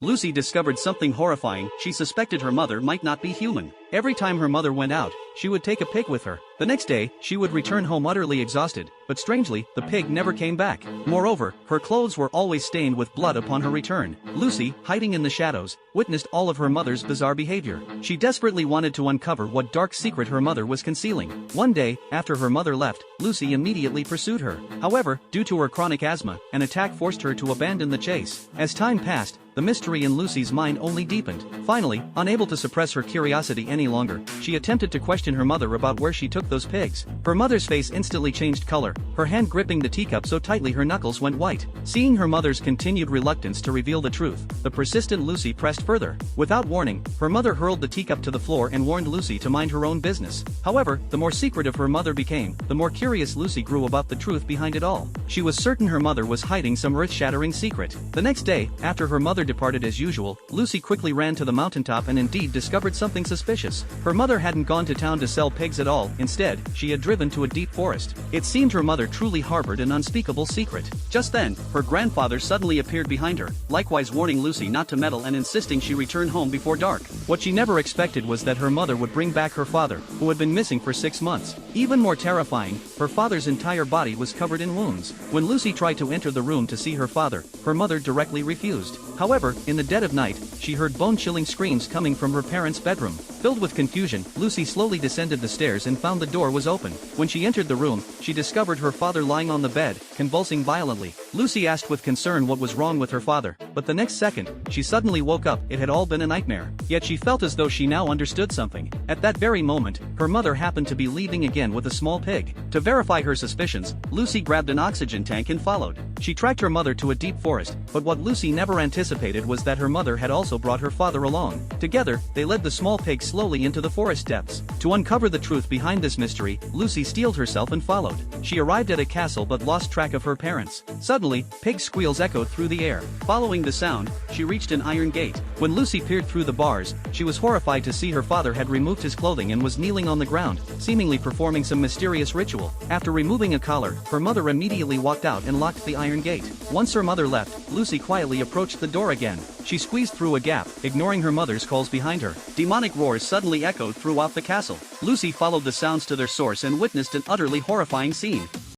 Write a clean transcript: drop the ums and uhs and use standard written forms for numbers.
Lucy discovered something horrifying. She suspected her mother might not be human. Every time her mother went out, she would take a pig with her. The next day, she would return home utterly exhausted, but strangely, the pig never came back. Moreover, her clothes were always stained with blood upon her return. Lucy, hiding in the shadows, witnessed all of her mother's bizarre behavior. She desperately wanted to uncover what dark secret her mother was concealing. One day, after her mother left, Lucy immediately pursued her. However, due to her chronic asthma, an attack forced her to abandon the chase. As time passed, the mystery in Lucy's mind only deepened. Finally, unable to suppress her curiosity any longer, she attempted to question her mother about where she took those pigs. Her mother's face instantly changed color, her hand gripping the teacup so tightly her knuckles went white. Seeing her mother's continued reluctance to reveal the truth, the persistent Lucy pressed further. Without warning, her mother hurled the teacup to the floor and warned Lucy to mind her own business. However, the more secretive her mother became, the more curious Lucy grew about the truth behind it all. She was certain her mother was hiding some earth-shattering secret. The next day, after her mother departed as usual, Lucy quickly ran to the mountaintop and indeed discovered something suspicious. Her mother hadn't gone to town to sell pigs at all. Instead, she had driven to a deep forest. It seemed her mother truly harbored an unspeakable secret. Just then, her grandfather suddenly appeared behind her, likewise warning Lucy not to meddle and insisting she return home before dark. What she never expected was that her mother would bring back her father, who had been missing for 6 months. Even more terrifying, her father's entire body was covered in wounds. When Lucy tried to enter the room to see her father, her mother directly refused. However, in the dead of night, she heard bone-chilling screams coming from her parents' bedroom. Filled with confusion, Lucy slowly descended the stairs and found the door was open. When she entered the room, she discovered her father lying on the bed, convulsing violently. Lucy asked with concern what was wrong with her father, but the next second, she suddenly woke up. It had all been a nightmare. Yet she felt as though she now understood something. At that very moment, her mother happened to be leaving again with a small pig. To verify her suspicions, Lucy grabbed an oxygen tank and followed. She tracked her mother to a deep forest, but what Lucy never anticipated was that her mother had also brought her father along. Together, they led the small pig slowly into the forest depths. To uncover the truth behind this mystery, Lucy steeled herself and followed. She arrived at a castle but lost track of her parents. Suddenly, pig squeals echoed through the air. Following the sound, she reached an iron gate. When Lucy peered through the bars, she was horrified to see her father had removed his clothing and was kneeling on the ground, seemingly performing some mysterious ritual. After removing a collar, her mother immediately walked out and locked the iron gate. Once her mother left, Lucy quietly approached the door again. She squeezed through a gap, ignoring her mother's calls behind her. Demonic roars suddenly echoed throughout the castle. Lucy followed the sounds to their source and witnessed an utterly horrifying scene.